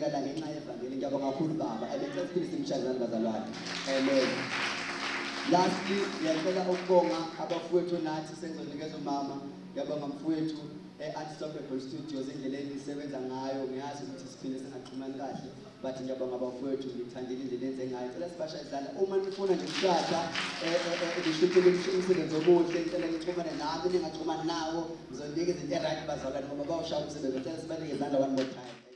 ukunika la ngenxa yevangeli. Ngiyabonga kakhulu baba. Abecela siphinde simshayelane bazalwane. Amen. Lastly, ngiyacela ukubonga abafowethu nathi sengizonikeza umama. Ngiyabonga mfowethu Unstoppable Studios endleleni isebenza ngayo. Ngiyazi ukuthi siphinde singaxhumani kahle, but ngiyabonga abafowethu ngithandile indlela enze ngayo. Ngicela sibasha izandla uma nifuna nje ukushada ngishuthele umsebenzi omuhle. Ngicela nixhumane nami, ningaxhumani nawo. Ngizonikeza into right bazalwane ngoba bawushaya umsebenzi. Ngicela sibanike izandla one more time.